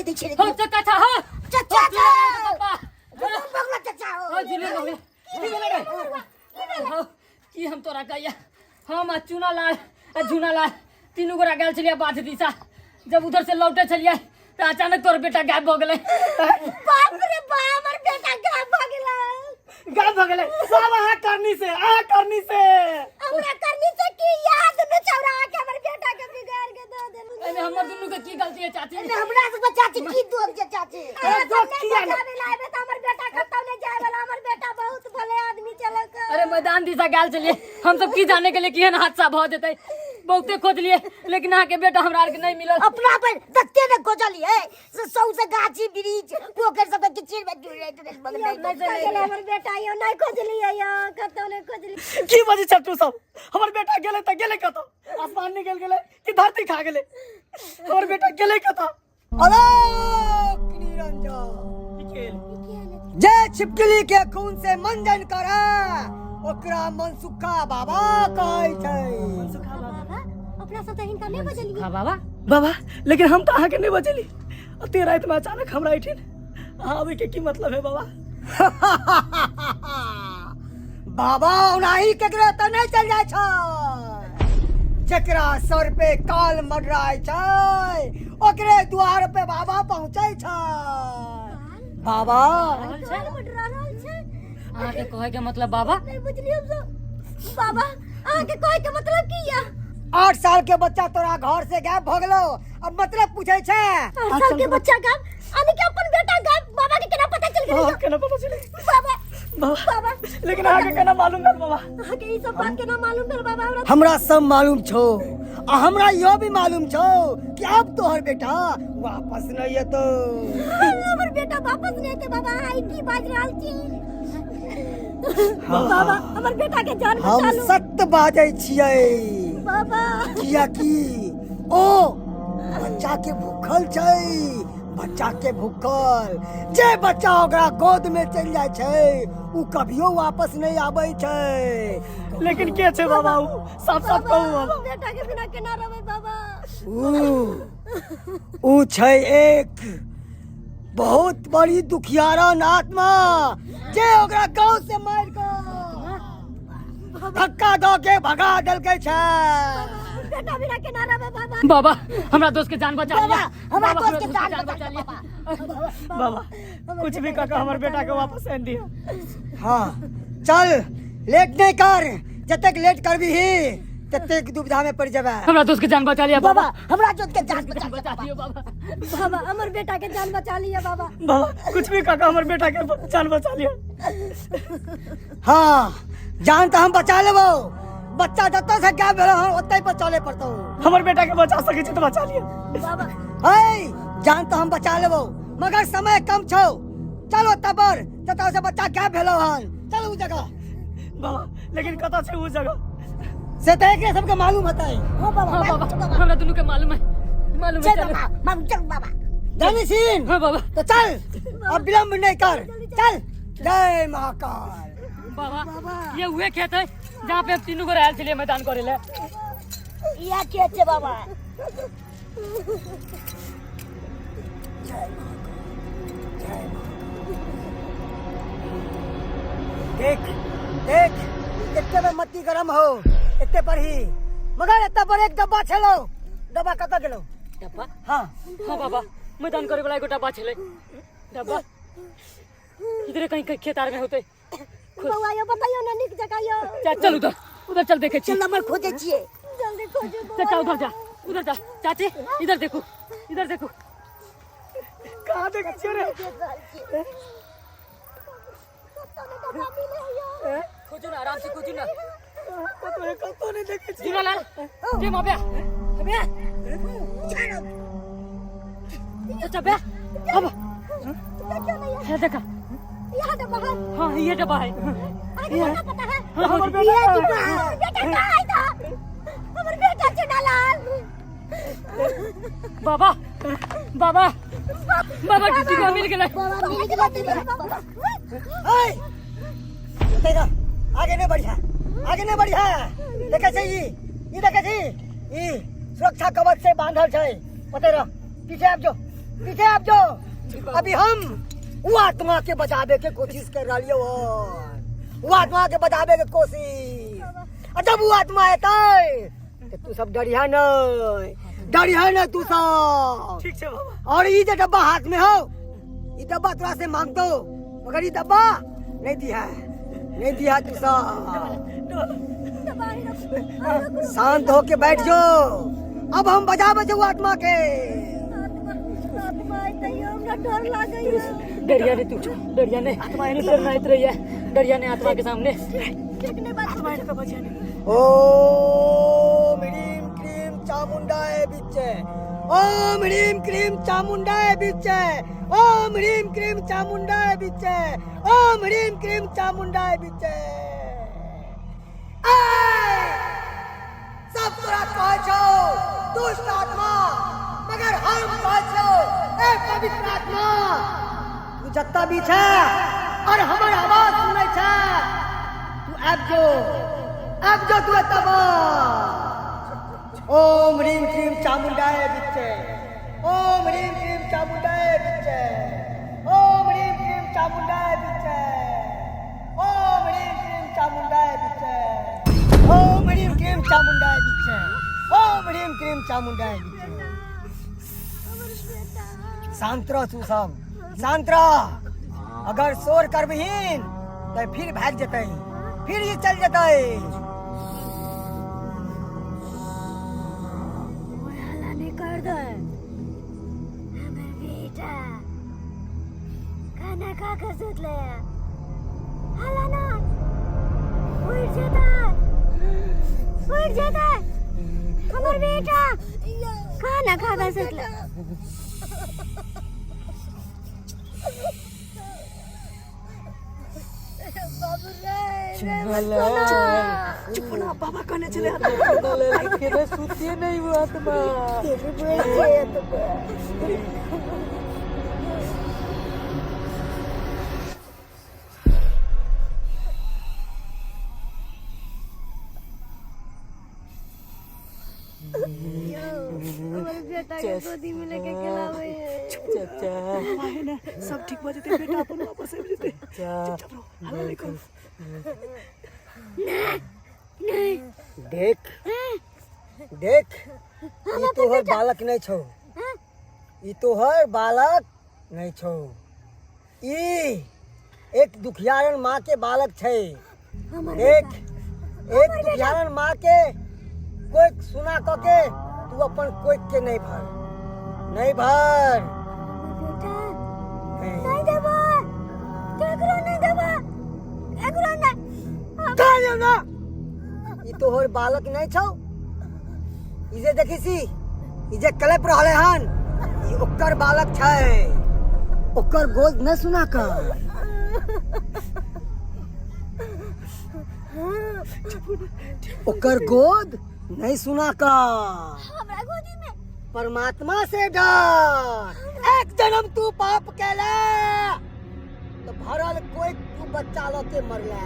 ले दी छेड़े हो चाचा हो चाचा पापा बगला चाचा हो जिले हो की हम तोरा कहिया हम चुना लाल झुना लाल तीनों गोरा गेल छलिए बाध दिशा जब उधर से लौटे छलिए तो अचानक तोर बेटा गायब हो गेले बाप रे बाप हमर बेटा गायब हो गेला गायब हो गेले सब आ करनी से हमरा करनी से की याद न चौरा के हमर बेटा के बिगाड़ के दे देलु एमे हमर दुनु के की गलती है चाची हमरा से चाची की दोग जे चाची दोग किया ना लाइबे त हमर बेटा कतौ ने जाय वाला हमर बेटा बहुत भले आदमी चले का अरे मैदान दिशा गेल छलिए हम सब की जाने के लिए केहन हादसा भ जेतै बहुते खोज लिए लेकिन आके बेटा हमरा आर के नहीं मिलल अपना पर दत्ते ने खोजली है सौ से गाछी ब्रिज पोखर सब के चिड़ में जुड़ रहे थे मगर नहीं हमर बेटा यो नहीं खोजली है या कतौ ने खोजली की बजे छट्टू सब हमर बेटा गेले त गेले कतो आसमान में गेल गेले कि धरती खा गेले हमर बेटा गेले कतो अलोक निरंजन जय छिपकली के खून से मंजन करा ओकरा मनसुखा बाबा कहै छै अपना सब हिनका नहीं बजली हां बाबा बाबा लेकिन हम तो आके नहीं बचेली अते रात में अचानक हमरा उठिन आवे के की मतलब है बाबा बाबा उनाही केकरा त नहीं चल जाय छै जकरा सर पे काल मडराय छै ओकरे द्वार पे बाबा पहुंचै छै बाबा आके कहे के मतलब बाबा नहीं बुझली हम सब बाबा आके कहे के मतलब की या 8 साल के बच्चा तोरा घर से गायब भ गेलो अब मतलब पूछै छै 8 साल के बच्चा गायब आने के अपन बेटा गायब बाबा के केना पता चल गेलै केना पता चले बाबा बाबा लेकिन आगे केना मालूम है बाबा आके ई सब बात केना मालूम भेल बाबा हमरा सब मालूम छो आ हमरा यो भी मालूम छो कि अब तोहर बेटा वापस नहीं एतो हमर बेटा वापस नहीं एते बाबा आई की बाज रहल छी बाबा हमर बेटा के जान बचा हम लो सत्य बाजै छियै बाबा किया की ओ बच्चा के भूखल छै बच्चा के भूखल जे बच्चा ओकरा गोद में चल जाय छै उ कभियो वापस नहीं आबै छै लेकिन के छै बाबा साफ साफ कहू बाबा बेटा के बिना केना रहबै बाबा उ छै एक बहुत बड़ी दुखियारन आत्मा जे ओकरा गांव से मार के धक्का दो के भगा देलकै छै बेटा बिना केना रहबै बाबा बाबा हमरा दोस्त के जान बचा लिया हमरा दोस्त के जान बचा लिया बाबा कुछ भी काका हमर बेटा के वापस आन दिया हाँ चल लेट नहीं कर जब तक लेट करबी ही तब तक दुविधा में पड़ जाबे हमरा दोस्त के जान बचा लिया बाबा हमरा दोस्त के जान बचा बचा दियो बाबा बाबा हमर बेटा के जान बचा लिया बाबा बाबा कुछ भी काका हमर बेटा के जान बचा लिया हाँ जान तो हम बचा लेबो बच्चा जतो से क्या भेलो हम ओतै पर चले पड़तो हमर बेटा के बचा सके छी तो बचा लिया बाबा हे जान तो हम बचा लेबो मगर समय कम छौ चलो तबर जतो से बच्चा क्या भेलो हन चल उ जगह बाबा लेकिन कता छै उ जगह से तो एकरे सबके मालूम हतै हां बाबा हां बाबा हमरा दोनों के मालूम है चल बाबा चल बाबा जानी सिंह हां बाबा तो चल अब विलंब नहीं कर चल जय महाकाल बाबा ये हुए खेत है जहाँ पे हम तीनों को रहल छलिए मैदान करे ले या खेत छै बाबा देख देख इतने में मत्ती गरम हो इतने पर ही मगर इतना पर एक डब्बा छलो डब्बा कत गेलो डब्बा हाँ हाँ बाबा मैदान करे वाला एगो डब्बा छले डब्बा इधर कहीं कहीं खेत आर में होते बाबा यो बताइयो ना निक जगह यो चल उधर उधर चल देखे चल नंबर खोजे छिए जल्दी खोजो चाचा उधर जा चाची इधर देखो कहां देख छिए रे खोजो ना आराम से खोजो ना तो कतो नहीं देखे छी जीना लाल जे मापे अबे चाचा बे अब है देखा यहाँ डब्बा है हाँ ये डब्बा है आगे क्या पता है हमर ये बेटा डब्बा बेटा कहाँ है था हमर बेटा चुनालाल बाबा बाबा बाबा किसी को मिल गया बाबा मिल गया बाबा ए देखा आगे नहीं बढ़िया देखे छै ई देखे छी ई सुरक्षा कवच से बांधल छै पते रह पीछे आब जो पीछे अब जो अभी हम वो आत्मा के बचावे के कोशिश कर रही हो, वो आत्मा के बचावे के कोशिश। और जब वो आत्मा आता तो तू सब डरिया न तू सब। ठीक है बाबा। और ये जो डब्बा हाथ में हो, ये डब्बा थोड़ा से मांग दो, मगर ये डब्बा नहीं दिया तू सब। शांत होके बैठ जाओ। अब हम बजा बजे वो आत्मा के। डर लग गई डरिया ने आत्मा ने डरना इतना ही है। डरिया ने आत्मा के सामने ओम ह्रीम क्रीम चामुंडाय बिच्चे, ओम ह्रीम क्रीम चामुंडाय बिच्चे, ओम ह्रीम क्रीम चामुंडाय बिच्चे, ओम ह्रीम क्रीम चामुंडाय बिच्चे। सब तोरा कहे छो दुष्ट आत्मा, मगर हम कहे छो ए पवित्र आत्मा। तू जत्ता भी छे और हमार आवाज सुनै छे, तू अब जो तू तब। ओम ह्रीम क्रीम चामुंडाय बिच्चे, ओम ह्रीम क्रीम चामुंडाय बिच्चे, ओम ह्रीम क्रीम चामुंडाय बिच्चे, ओम ह्रीम क्रीम चामुंडाय बिच्चे, ओम ह्रीम क्रीम चामुंडाय बिच्चे, ओम ह्रीम क्रीम चामुंडाय बिच्चे। शांत रह तू सब, शांत रह। अगर शोर करबहीन तो फिर भाग जतई, फिर ये चल जतई। कर दो हमर बेटा खाना खा कर सुत ले। हाला ना उठ जाता हमर बेटा खाना खा कर सुत ले। चुप ना बाबा कहने चले सुतिए नहीं वो आत्मा। बेटा के गोदी में लेके खिलावे। चाचा सब ठीक हो जते बेटा, अपन वापस आ जते। चुपचाप रहो, हल्ला नहीं करो। देख ये तो हर बालक नहीं छो, ये तो हर बालक नहीं छो। ये एक दुखियारन माँ के बालक छे। देख एक दुखियारन माँ के कोई सुना के तू अपन कोई के नहीं भर। नहीं देबा केकरो नहीं देबा, एकरो नहीं कालियो ना। ये तो हर बालक नहीं छो। इजे देखी सी, इजे कलेप रहले हन, ये ओकर बालक छे। ओकर गोद न सुना का। ओकर गोद नहीं सुना का। हमरा गोदी में परमात्मा से डर। एक जन्म तू पाप कैला तो भरल कोई तू बच्चा लो के मरला।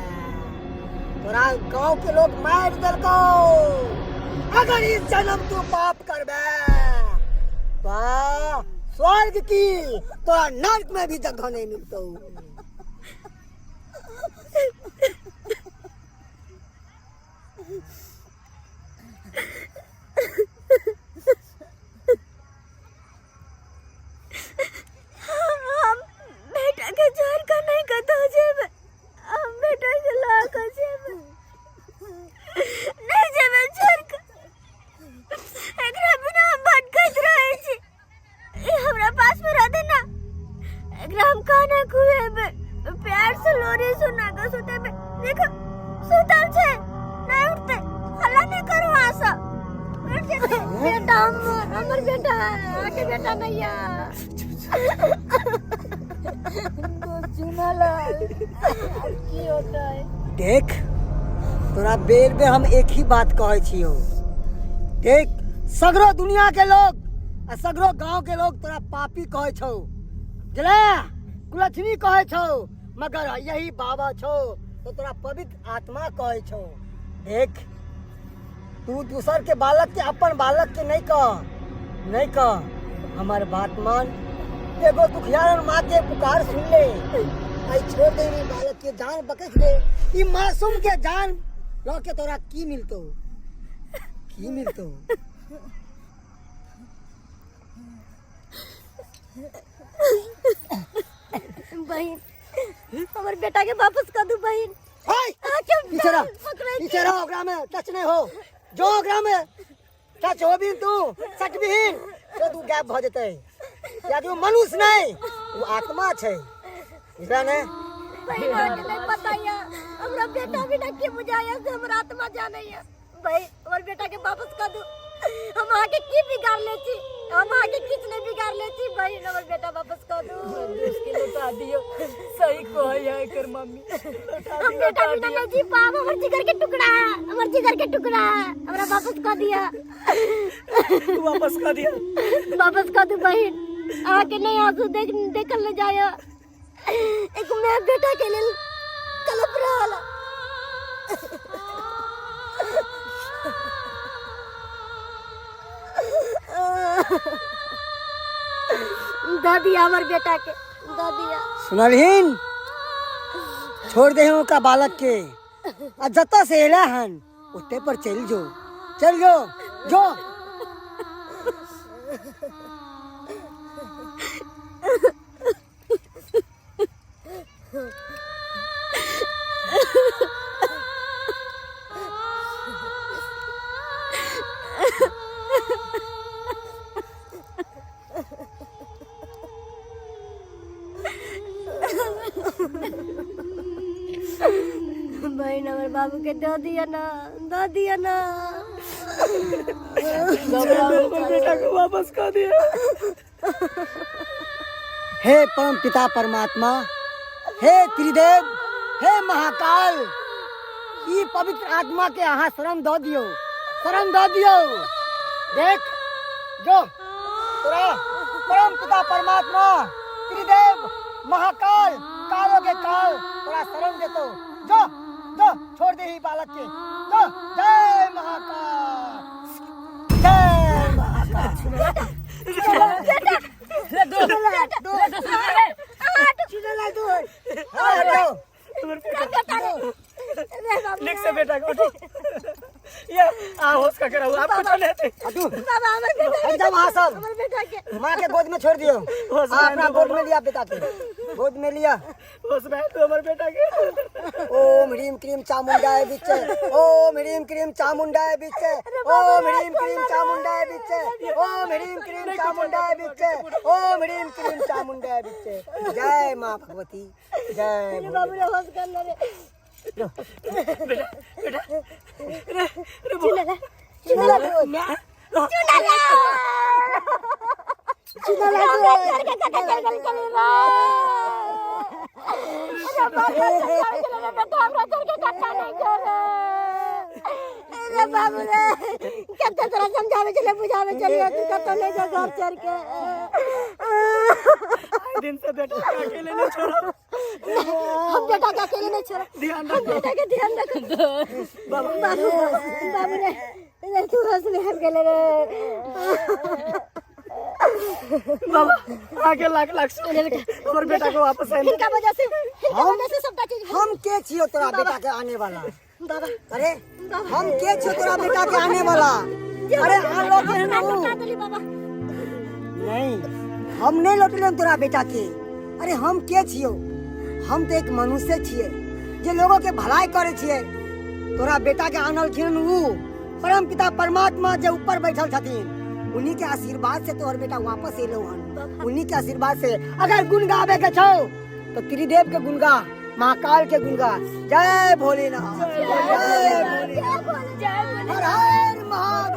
तोरा गांव के लोग मार देलको। अगर इस जन्म तू पाप करबे तो स्वर्ग की तोरा नर्क में भी जगह नहीं मिलतो। हम बेटा के छोड़ कर नहीं कतो जेबे। हम बेटा के ला कर जेबे नहीं जेबे छोड़ कर। एकरा बिना हम भटकत रहे छी। ई हमरा पास में रह देना। एकरा हम खाना खुएबे, प्यार से लोरी सुना के सुतेबे। देखो सुतल छे नहीं उठते, हल्ला नहीं करो आसा। बेटा हमर बेटा आके बेटा नैया की होता है। देख तोरा बेर में हम एक ही बात कहे छियो। देख सगरो दुनिया के लोग आ सगरो गांव के लोग तोरा पापी कहे छो, जला कुलछनी कहे छो, मगर यही बाबा छो तो तोरा पवित्र आत्मा कहे छो। देख तू दूसर के बालक के अपन बालक के नहीं कह। हमार बात मान, एगो दुखियार माँ के पुकार सुन ले, आई छोड़ दे नी बालक के जान बकस ले। ई मासूम के जान रो के तोरा की मिलतो, की मिलतो? बहन, हमारे बेटा के वापस कर दू बहन। पीछे रहो, ओकरा में टच नहीं हो। जो ओकरा में टच हो भी तू सट भी तो तू गायब भ जते। या तू मनुष्य नहीं, वो आत्मा छै, बुझला ने? बहन आके नहीं पता है, हमारा बेटा भी ना के बुझाया से हमारा आत्मा जाने है। भाई हमारे बेटा के वापस कर दू, हम आके की बिगाड़ लेती, हम आके किस नहीं बिगाड़ लेती। भाई हमारे बेटा वापस कर दू। उसके लौटा दियो, सही को है कर मम्मी। हम बेटा बिना नहीं जी पाब, हमारे जिगर के टुकड़ा है, हमारे जिगर के टुकड़ा है, हमारा वापस कर दिया। वापस कर दिया। वापस कर दू बहन, आके नहीं आंसू देखल ले जाया। एक मैं बेटा के लिए कलप रहा। दादी हमार बेटा के दादिया सुनलहीन, छोड़ दे का बालक के। आ जता से एला हन उते पर चल जो, चल जो जो। बहन हमारे बाबू के दे दिया ना, दे दिया ना। बेटा को वापस कर दिया। हे परम पिता परमात्मा, हे त्रिदेव, हे महाकाल, ई पवित्र आत्मा के यहाँ शरण दो दियो, शरण दो दियो। देख जो तोरा परम पिता परमात्मा त्रिदेव महाकाल कालों के काल तोरा शरण देतो। जो जो छोड़ दे ही बालक के। जो जय महाकाल, जय महाकाल। लिख से बेटा को ये होश का करा आप कुछ नहीं थे। एकदम वहाँ सब माँ के गोद में छोड़ दियो। अपना गोद में लिया, पिता के गोद में लिया। होश में तो हमारे बेटा के। ओम ह्रीम क्रीम चामुंडाय बिच्चे, ओम ह्रीम क्रीम चामुंडाय बिच्चे, ओम ह्रीम क्रीम चामुंडाय बिच्चे, ओम ह्रीम क्रीम चामुंडाय बिच्चे, ओम ह्रीम क्रीम चामुंडाय बिच्चे। जय माँ भगवती, जय बाबू ने होश कर ले। बाबू ने कितना तरह समझावे चले बुझावे चलिए तू कतो नहीं जा घर चल के। दिन से बेटा को अकेले नहीं छोड़ा। हम बेटा के अकेले नहीं छोड़ा, ध्यान हम बेटा के ध्यान रखो। बाबू ने तू हंस ले हम गेले रे। बाबा आगे लाख हमारे बेटा को वापस आने। इनका वजह से सबका चीज हम के छियो तोरा बेटा के आने वाला? बाबा अरे हम के छियो तोरा बेटा के आने वाला? अरे हाँ लोग हैं ना वो। बाबा नहीं, हम नहीं लौटले तोरा बेटा के। अरे हम के छियो? हम तो एक मनुष्य छिए जे लोगों के भलाई करे छिए। तोरा बेटा के आनल खिन ऊ परम पिता परमात्मा जे ऊपर बैठल छथिन, उन्हीं के आशीर्वाद से तोहर बेटा वापस एलो हन। उन्हीं के आशीर्वाद से अगर गुण गावे के छौ तो त्रिदेव के गुण गा, महाकाल के गुण गा। जय भोलेनाथ, जय भोलेनाथ, हर हर महादेव।